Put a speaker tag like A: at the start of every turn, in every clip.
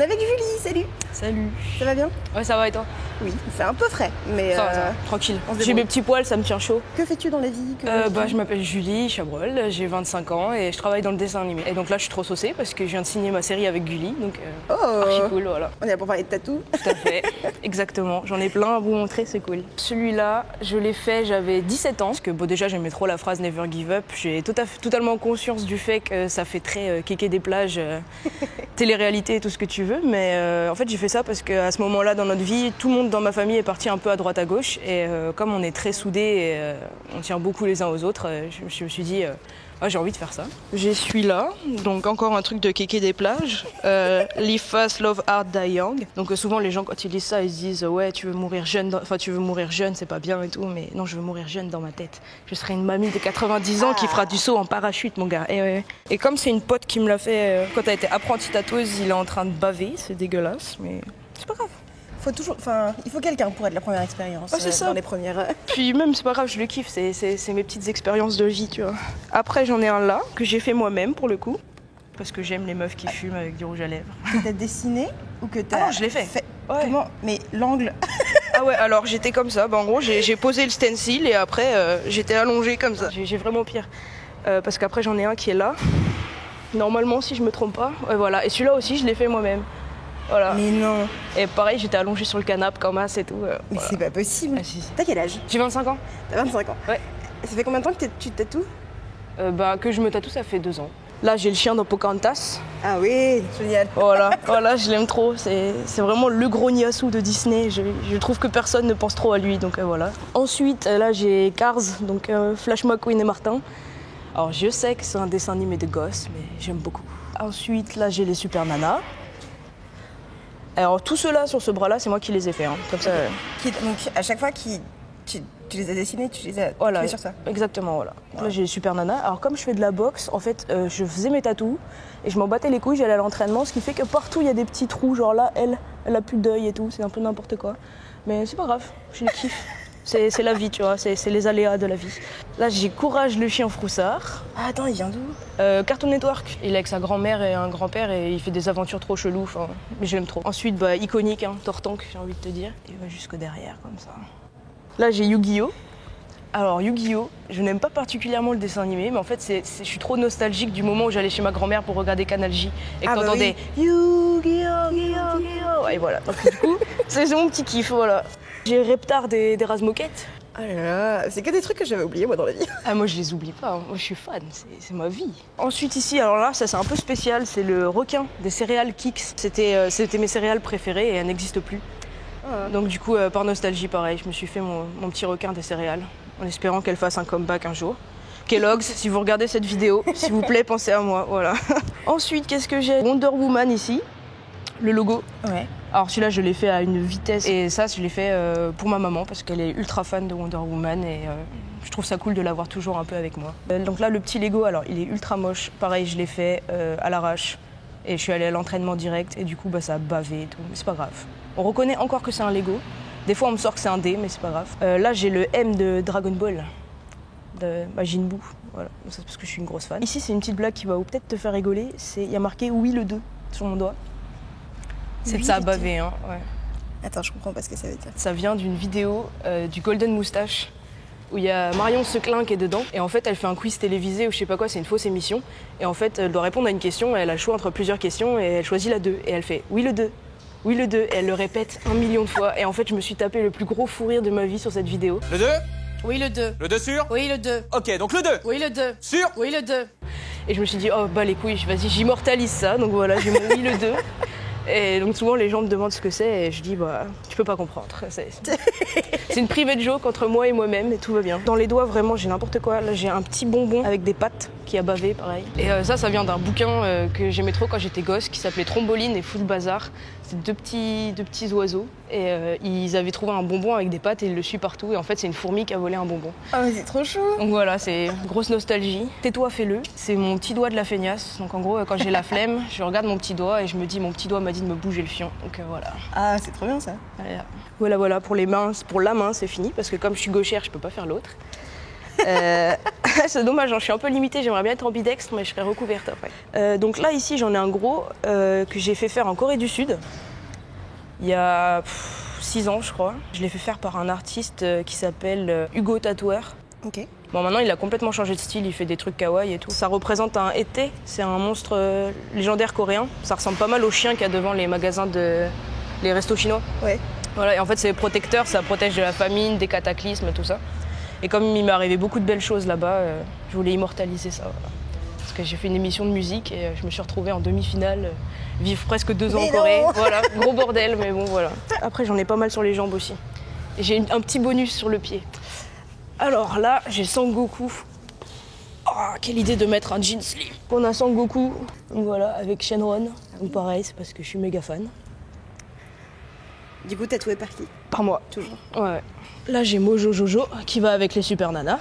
A: On est avec Julie, salut.
B: Salut.
A: Ça va bien?
B: Ouais, ça va et toi?
A: Oui, c'est un peu frais, mais
B: Ça va, tranquille.
A: on se
B: J'ai
A: débrouille.
B: mes petits poils, ça me tient chaud.
A: Que fais-tu dans la vie?
B: Je m'appelle Julie Chabrol, j'ai 25 ans et je travaille dans le dessin animé. Et donc là, je suis trop saucée parce que je viens de signer ma série avec Gulli, donc archi cool, voilà.
A: On est là pour parler de tatou.
B: Tout à fait, exactement. J'en ai plein à vous montrer, c'est cool. Celui-là, je l'ai fait, j'avais 17 ans. Parce que bon, déjà, j'aimais trop la phrase Never give up. J'ai totalement conscience du fait que ça fait très kéké des plages, télé-réalité et tout ce que tu veux. Mais en fait, j'ai fait ça parce qu'à ce moment-là, dans notre vie, tout le monde dans ma famille est parti un peu à droite à gauche. Et comme on est très soudés et on tient beaucoup les uns aux autres, je me suis dit... j'ai envie de faire ça. J'ai celui-là, donc encore un truc de kéké des plages. Live fast, love hard, die young. Donc souvent les gens quand ils lisent ça, ils se disent ouais tu veux mourir jeune, tu veux mourir jeune, c'est pas bien et tout, mais non je veux mourir jeune dans ma tête. Je serai une mamie de 90 ans qui fera du saut en parachute mon gars. Et comme c'est une pote qui me l'a fait quand elle était apprentie tatoueuse, il est en train de baver, c'est dégueulasse, mais c'est pas grave.
A: Il faut quelqu'un pour être la première expérience
B: c'est ça.
A: dans les premières.
B: Puis même, c'est pas grave, je le kiffe, c'est mes petites expériences de vie, tu vois. Après, j'en ai un là, que j'ai fait moi-même pour le coup, parce que j'aime les meufs qui fument avec du rouge à lèvres.
A: Que t'as dessiné ou que t'as...
B: Ah non, je l'ai fait. Ouais.
A: Comment? Mais l'angle...
B: Ah ouais, alors j'étais comme ça, en gros, j'ai posé le stencil et après, j'étais allongée comme ça. J'ai vraiment pire, parce qu'après, j'en ai un qui est là. Normalement, si je me trompe pas, ouais, voilà. Et celui-là aussi, je l'ai fait moi-même. Voilà.
A: Mais non.
B: Et pareil, j'étais allongée sur le canapé comme ça et tout.
A: Mais
B: voilà.
A: c'est pas possible.
B: Ah, si.
A: T'as quel âge?
B: J'ai 25 ans.
A: T'as 25 ans.
B: Ouais.
A: Ça fait combien de temps que tu te tatoues?
B: Que je me tatoue, ça fait 2 ans. Là, j'ai le chien dans Pocahontas.
A: Ah oui, génial.
B: Voilà, je l'aime trop. C'est vraiment le gros Niassou de Disney. Je trouve que personne ne pense trop à lui, donc voilà. Ensuite, là, j'ai Cars, donc Flash McQueen et Martin. Alors, je sais que c'est un dessin animé de gosses, mais j'aime beaucoup. Ensuite, là, j'ai les Super Nanas. Alors, tous ceux-là sur ce bras-là, c'est moi qui les ai faits. Hein. Comme ça.
A: Donc, à chaque fois tu les as dessinés, tu les as
B: Voilà,
A: tués sur ça.
B: Exactement, voilà. Là, j'ai les Super Nanas. Alors, comme je fais de la boxe, en fait, je faisais mes tatous et je m'en battais les couilles, j'allais à l'entraînement, ce qui fait que partout, il y a des petits trous. Genre là, elle a plus d'œil et tout, c'est un peu n'importe quoi. Mais c'est pas grave, je les kiffe. C'est la vie, tu vois, c'est les aléas de la vie. Là, j'ai Courage le chien froussard.
A: Ah, attends, il vient d'où?
B: Cartoon Network. Il est avec sa grand-mère et un grand-père et il fait des aventures trop cheloues, mais je l'aime trop. Ensuite, iconique, hein, Tortank, j'ai envie de te dire. Il va jusqu'au derrière, comme ça. Là, j'ai Yu-Gi-Oh! Alors, Yu-Gi-Oh! Je n'aime pas particulièrement le dessin animé, mais en fait, je suis trop nostalgique du moment où j'allais chez ma grand-mère pour regarder Canal J et que t'entendais Yu-Gi-Oh! Yu-Gi-Oh! Et voilà. Donc, du coup, c'est mon petit kiff, voilà. J'ai Reptar des Razmoquettes.
A: Oh là là, c'est que des trucs que j'avais oubliés moi dans la vie.
B: Ah, moi je les oublie pas, hein. Moi je suis fan, c'est ma vie. Ensuite ici, alors là ça c'est un peu spécial, c'est le requin des céréales Kix. C'était mes céréales préférées et elles n'existent plus. Donc du coup par nostalgie pareil, je me suis fait mon petit requin des céréales en espérant qu'elle fasse un comeback un jour. Kellogg's, si vous regardez cette vidéo, s'il vous plaît pensez à moi, voilà. Ensuite qu'est-ce que j'ai? Wonder Woman ici, le logo.
A: Ouais.
B: Alors celui-là, je l'ai fait à une vitesse et ça, je l'ai fait pour ma maman parce qu'elle est ultra fan de Wonder Woman et je trouve ça cool de l'avoir toujours un peu avec moi. Donc là, le petit Lego, alors il est ultra moche. Pareil, je l'ai fait à l'arrache et je suis allée à l'entraînement direct et du coup, ça a bavé et tout. Mais c'est pas grave. On reconnaît encore que c'est un Lego. Des fois, on me sort que c'est un D, mais c'est pas grave. Là, j'ai le M de Dragon Ball, de Majin Buu. Voilà, donc c'est parce que je suis une grosse fan. Ici, c'est une petite blague qui va peut-être te faire rigoler. Il y a marqué oui le 2 sur mon doigt. C'est de ça à baver, hein, ouais.
A: Attends, je comprends pas ce que ça veut dire.
B: Ça vient d'une vidéo du Golden Moustache où il y a Marion Seclin qui est dedans et en fait elle fait un quiz télévisé ou je sais pas quoi, c'est une fausse émission et en fait elle doit répondre à une question et elle a le choix entre plusieurs questions et elle choisit la 2 et elle fait oui le 2, oui le 2 et elle le répète 1 million de fois et en fait je me suis tapé le plus gros fou rire de ma vie sur cette vidéo.
C: Le 2?
D: Oui, le 2.
C: Le 2 sûr?
D: Oui, le 2.
C: Ok, donc le 2.
D: Oui, le 2.
C: Sûr?
D: Oui, le 2.
B: Et je me suis dit oh bah les couilles, vas-y j'immortalise ça donc voilà j'ai mon oui le 2. Et donc souvent les gens me demandent ce que c'est et je dis tu peux pas comprendre. C'est une private joke entre moi et moi-même et tout va bien. Dans les doigts vraiment j'ai n'importe quoi. Là j'ai un petit bonbon avec des pattes qui a bavé pareil. Et ça vient d'un bouquin que j'aimais trop quand j'étais gosse qui s'appelait Tromboline et Fou de Bazar. C'est deux petits oiseaux et ils avaient trouvé un bonbon avec des pattes et ils le suivent partout et en fait c'est une fourmi qui a volé un bonbon.
A: Ah mais c'est trop chou.
B: Donc voilà, c'est grosse nostalgie. Tais-toi, fais-le. C'est mon petit doigt de la feignasse. Donc en gros quand j'ai la flemme, je regarde mon petit doigt et je me dis mon petit doigt m'a dit de me bouger le fion. Donc voilà.
A: Ah c'est trop bien ça.
B: Voilà pour les mains, pour la main c'est fini parce que comme je suis gauchère, je peux pas faire l'autre. C'est dommage, hein, je suis un peu limitée, j'aimerais bien être ambidextre, mais je serais recouverte après. Donc là, ici, j'en ai un gros que j'ai fait faire en Corée du Sud, il y a 6 ans, je crois. Je l'ai fait faire par un artiste qui s'appelle Hugo Tatoueur.
A: Ok.
B: Bon, maintenant, il a complètement changé de style, il fait des trucs kawaii et tout. Ça représente un été, c'est un monstre légendaire coréen. Ça ressemble pas mal au chien qu'il y a devant les magasins les restos chinois.
A: Ouais.
B: Voilà, et en fait, c'est protecteur, ça protège de la famine, des cataclysmes, tout ça. Et comme il m'est arrivé beaucoup de belles choses là-bas, je voulais immortaliser ça. Voilà. Parce que j'ai fait une émission de musique et je me suis retrouvée en demi-finale, vivre presque 2 ans en Corée. Voilà, gros bordel, mais bon, voilà. Après, j'en ai pas mal sur les jambes aussi. Et j'ai un petit bonus sur le pied. Alors là, j'ai Sangoku. Oh, quelle idée de mettre un jean slim. On a Sangoku, donc voilà, avec Shenron. Donc pareil, c'est parce que je suis méga fan.
A: Du coup, tatoué par qui?
B: Par moi.
A: Toujours.
B: Ouais. Là, j'ai Mojo Jojo qui va avec les Super Nanas.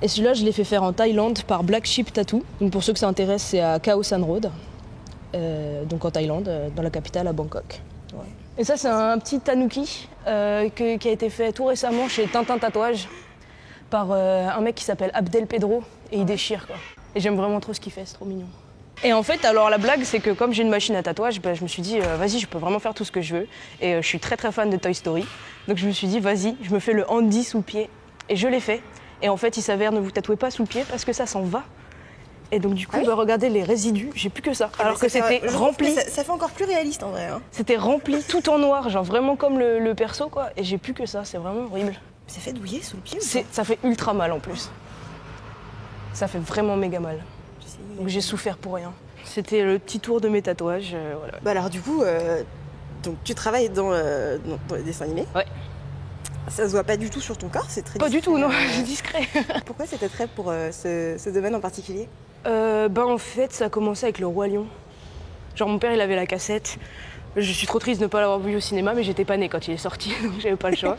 B: Et celui-là, je l'ai fait faire en Thaïlande par Black Sheep Tattoo. Donc pour ceux que ça intéresse, c'est à Khao San Road, donc en Thaïlande, dans la capitale, à Bangkok. Ouais. Et ça, c'est un petit tanuki qui a été fait tout récemment chez Tintin Tatouage par un mec qui s'appelle Abdel Pedro. Et il déchire, quoi. Et j'aime vraiment trop ce qu'il fait, c'est trop mignon. Et en fait, alors la blague, c'est que comme j'ai une machine à tatouage, je me suis dit, vas-y, je peux vraiment faire tout ce que je veux. Et je suis très très fan de Toy Story. Donc je me suis dit, vas-y, je me fais le Andy sous le pied. Et je l'ai fait. Et en fait, il s'avère, ne vous tatouez pas sous le pied parce que ça s'en va. Et donc du coup, regardez les résidus, j'ai plus que ça. Alors que c'était rempli.
A: Ça fait encore plus réaliste en vrai. Hein.
B: C'était rempli tout en noir, genre vraiment comme le perso, quoi. Et j'ai plus que ça, c'est vraiment horrible.
A: Ça fait douiller sous le pied ou
B: Ça fait ultra mal en plus. Ça fait vraiment méga mal. Donc j'ai souffert pour rien. C'était le petit tour de mes tatouages. Voilà.
A: Bah alors du coup, donc tu travailles dans les dessins animés.
B: Ouais.
A: Ça se voit pas du tout sur ton corps, c'est très
B: Pas
A: discret.
B: du tout, non, c'est discret.
A: Pourquoi cet attrait pour ce domaine en particulier?
B: En fait, ça a commencé avec le Roi Lion. Genre mon père, il avait la cassette. Je suis trop triste de ne pas l'avoir vu au cinéma, mais j'étais pas née quand il est sorti, donc j'avais pas le choix.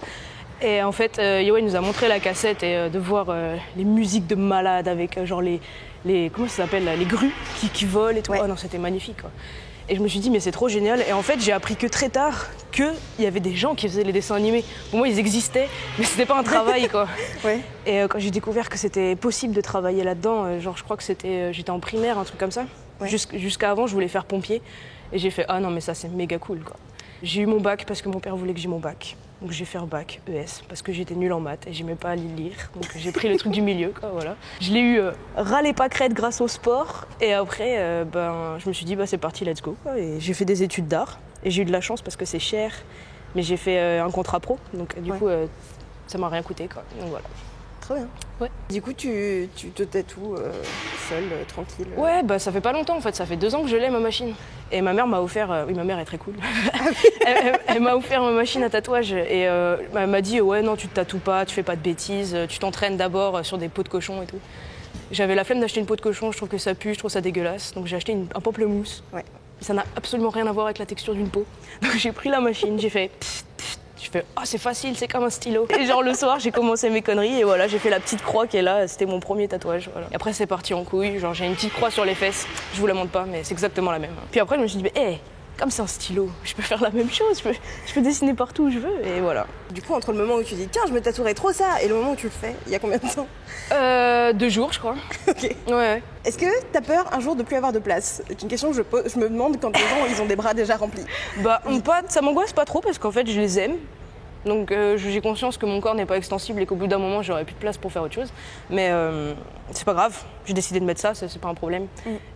B: Et en fait, Yoann nous a montré la cassette et de voir les musiques de malade avec genre les comment ça s'appelle là, les grues qui volent et tout.
A: Ouais.
B: Oh non, c'était magnifique, quoi. Et je me suis dit, mais c'est trop génial. Et en fait, j'ai appris que très tard qu'il y avait des gens qui faisaient les dessins animés. Pour moi, ils existaient, mais c'était pas un travail, quoi.
A: Ouais.
B: Et quand j'ai découvert que c'était possible de travailler là-dedans, genre je crois que j'étais en primaire, un truc comme ça.
A: Ouais.
B: Jusqu'à avant, je voulais faire pompier. Et j'ai fait, ah non, mais ça, c'est méga cool, quoi. J'ai eu mon bac parce que mon père voulait que j'ai mon bac. Donc j'ai fait un bac ES parce que j'étais nulle en maths et j'aimais pas lire. Donc j'ai pris le truc du milieu, quoi, voilà. Je l'ai eu ras les pâquerettes grâce au sport. Et après, je me suis dit, c'est parti, let's go, quoi. Et j'ai fait des études d'art. Et j'ai eu de la chance parce que c'est cher. Mais j'ai fait un contrat pro. Donc du coup, ça m'a rien coûté, quoi. Donc voilà.
A: Trop bien.
B: Ouais.
A: Du coup, tu te tatoues seule, tranquille.
B: Ouais, ça fait pas longtemps en fait, ça fait 2 ans que je l'ai ma machine. Et ma mère m'a offert, oui ma mère est très cool, elle m'a offert ma machine à tatouage et elle m'a dit ouais non tu te tatoues pas, tu fais pas de bêtises, tu t'entraînes d'abord sur des peaux de cochon et tout. J'avais la flemme d'acheter une peau de cochon, je trouve que ça pue, je trouve ça dégueulasse, donc j'ai acheté un pamplemousse.
A: Ouais.
B: Ça n'a absolument rien à voir avec la texture d'une peau. Donc j'ai pris la machine, j'ai fait je fais c'est facile, c'est comme un stylo. Et genre le soir, j'ai commencé mes conneries et voilà, j'ai fait la petite croix qui est là, c'était mon premier tatouage. Voilà. Et après, c'est parti en couille, genre j'ai une petite croix sur les fesses. Je vous la montre pas, mais c'est exactement la même. Puis après, je me suis dit, comme c'est un stylo, je peux faire la même chose, je peux dessiner partout où je veux et voilà.
A: Du coup, entre le moment où tu dis tiens, je me tatouerais trop ça et le moment où tu le fais, il y a combien de temps?
B: 2 jours, je crois.
A: Ok.
B: Ouais.
A: Est-ce que t'as peur un jour de plus avoir de place? C'est une question que je me demande quand les gens ils ont des bras déjà remplis.
B: Ça m'angoisse pas trop parce qu'en fait, je les aime. Donc j'ai conscience que mon corps n'est pas extensible et qu'au bout d'un moment, j'aurai plus de place pour faire autre chose. Mais c'est pas grave, j'ai décidé de mettre ça, c'est pas un problème.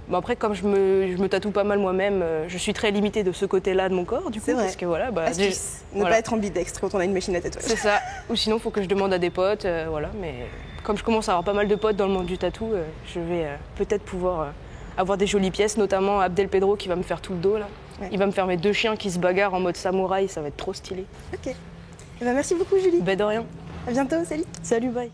B: Bon, après, comme je me tatoue pas mal moi-même, je suis très limitée de ce côté-là de mon corps, du coup.
A: C'est vrai.
B: Parce que voilà,
A: ne pas être ambidextre quand on a une machine à tatouage.
B: C'est ça. Ou sinon, il faut que je demande à des potes, voilà. Mais comme je commence à avoir pas mal de potes dans le monde du tatou, je vais peut-être pouvoir avoir des jolies pièces, notamment Abdel Pedro qui va me faire tout le dos là. Ouais. Il va me faire mes 2 chiens qui se bagarrent en mode samouraï, ça va être trop stylé.
A: Ok. Merci beaucoup Julie.
B: De rien.
A: À bientôt, salut.
B: Salut, bye.